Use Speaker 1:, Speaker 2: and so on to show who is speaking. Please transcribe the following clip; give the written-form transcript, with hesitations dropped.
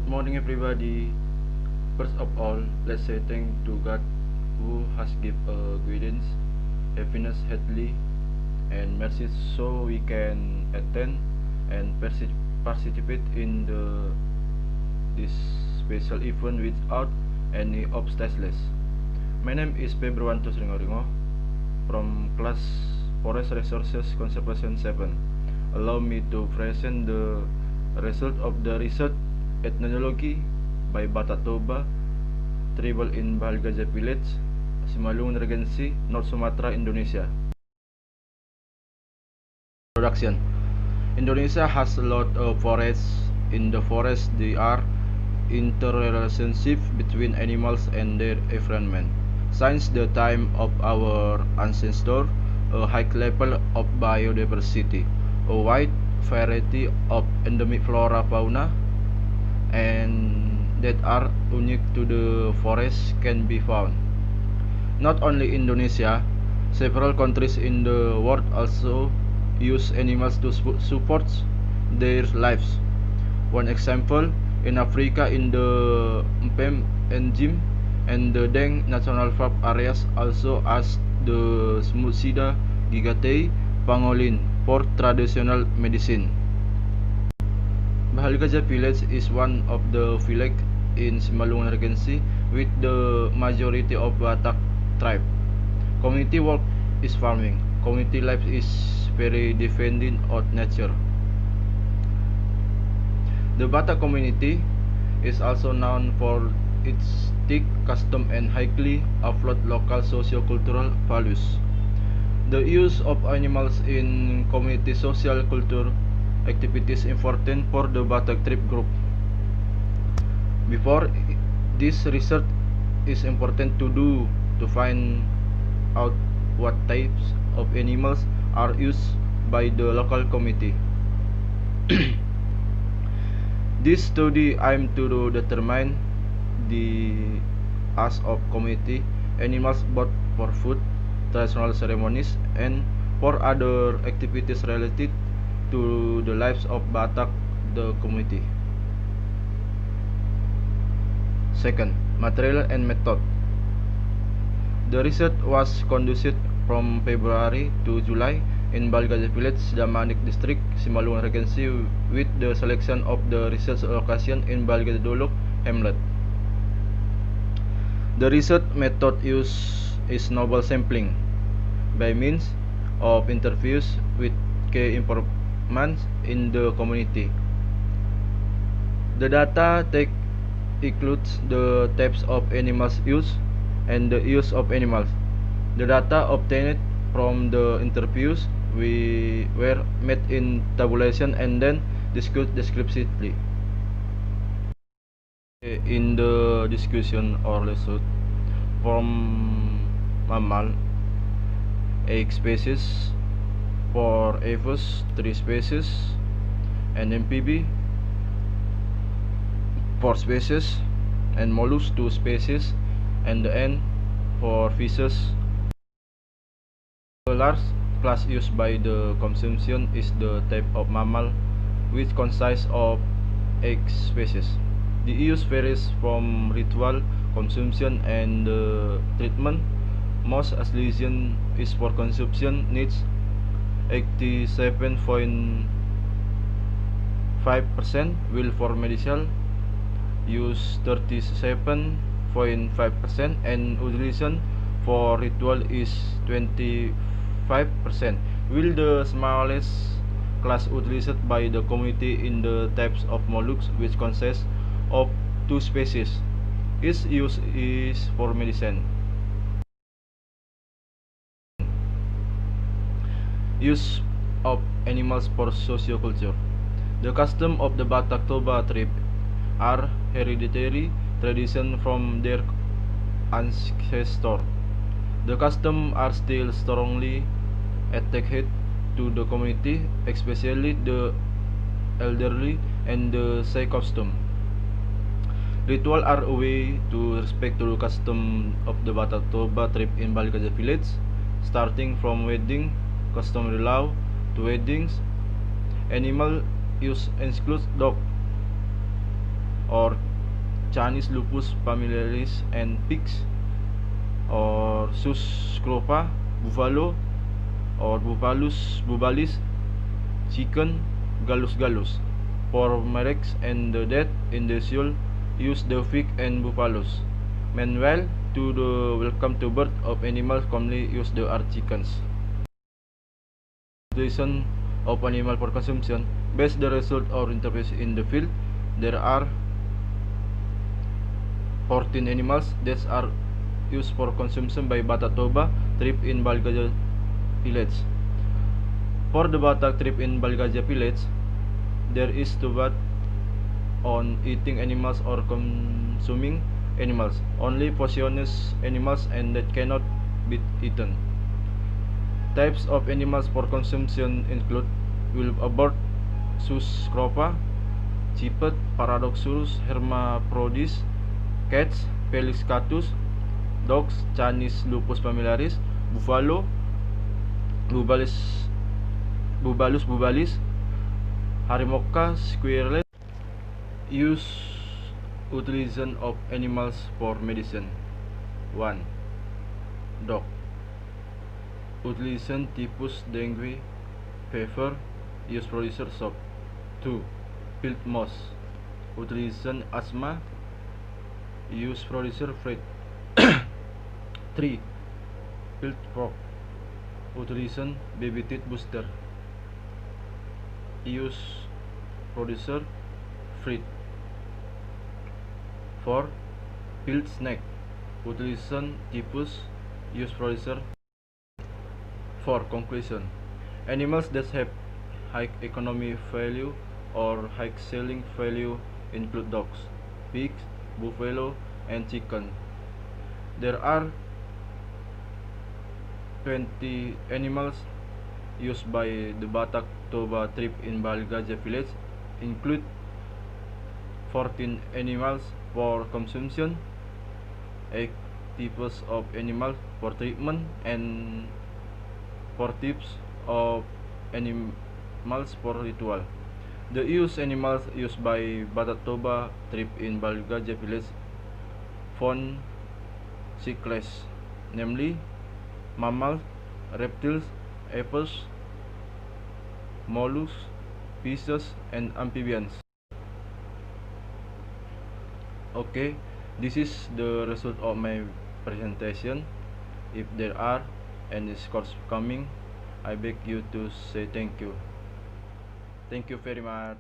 Speaker 1: Good morning, everybody. First of all, let's say thank to God who has given guidance, happiness, healthy, and mercy so we can attend and participate in this special event without any obstacles. My name is Februanto Sringoringo from class Forest Resources Conservation 7. Allow me to present the result of the research ethnology by Batatoba tribal in Bahalgaja village, Simalungun Regency, North Sumatra, Indonesia. Introduction. Indonesia has a lot of forests. In the forest, there are interrelationship between animals and their environment. Since the time of our ancestors, a high level of biodiversity, a wide variety of endemic flora fauna, and that are unique to the forest can be found. Not only Indonesia, several countries in the world also use animals to support their lives. One example, in Africa in the Mpem Enjim and the Deng National Park areas also as the Smutsida gigatei pangolin for traditional medicine. Bahalgaja village is one of the villages in Simalungun Regency with the majority of Batak tribe. Community work is farming. Community life is very dependent on nature. The Batak community is also known for its thick custom and highly affluent local socio-cultural values. The use of animals in community social culture activities important for the Batak tribe group. Before this research is important to do to find out what types of animals are used by the local community. This study aimed to determine the use of community animals both for food, traditional ceremonies, and for other activities related to the lives of Batak the community. Second, material and method. The research was conducted from February to July in Bahalgaja village, Damanik district, Simalungun Regency, with the selection of the research location in Bahalgaja Dolok hamlet. The research method used is novel sampling by means of interviews with key informants in the community. The data includes the types of animals used and the use of animals. The data obtained from the interviews were made in tabulation and then discussed descriptively. In the discussion or research from mammal 8 species, for aphis 3 species, and amphibi 4 species, and mollusks 2 species, and the N for fishes. The large class used by the consumption is the type of mammal, which consists of 8 species. The use varies from ritual consumption and treatment. Most aslesian is for consumption needs 87.5%, while for medicinal use 37.5%, and utilization for ritual is 25%, while the smallest class utilized by the community in the types of mollusks, which consists of 2 species. Its use is for medicine. Use of animals for socioculture. The custom of the Batak Toba tribe are hereditary tradition from their ancestors. The customs are still strongly attached to the community, especially the elderly and the Sai custom. Ritual are a way to respect the custom of the Batak Toba tribe in Bahalgaja village, starting from wedding, customary law to weddings. Animal use includes dog or Canis lupus familiaris, and pigs, or Sus scrofa, buffalo, or bubalis, chicken, Gallus. For Merex and the dead in the soul, use the pig and buffalos. Meanwhile, to the welcome to birth of animals commonly use the are chickens. Utilization of animal for consumption. Based the result or interpretation in the field, there are 14 animals that are used for consumption by Batak Toba tribe in Balgaja village. For the Batak tribe in Balgaja village, there is debate on eating animals or consuming animals. Only poisonous animals and that cannot be eaten. Types of animals for consumption include wildebeest, Sus scrofa, cipet, Paradoxurus hermaphrodites, cats, Felis catus, dogs, Canis lupus familiaris, buffalo, bubalis, Harimoka squirrel. Utilization of animals for medicine. 1. Dog. Utilization typhus, dengue, fever, use producer soap. 2. Field mouse. Utilization asthma, use producer Fred. 3. Field frog. Utilization baby teeth booster, use producer Fred. 4. Field snake. Utilization typhus, use producer. For conclusion, animals that have high economic value or high selling value include dogs, pigs, buffalo, and chicken. There are 20 animals used by the Batak Toba tribe in Balgaja village, include 14 animals for consumption, 8 types of animals for treatment, and 4 types of animals for ritual. The animals used by Batak Toba tribe in Balgaja village found 6 classes, namely mammals, reptiles, apes, mollusks, fishes, and amphibians. Okay, this is the result of my presentation. If there are any scores coming, I beg you to say thank you. Thank you very much.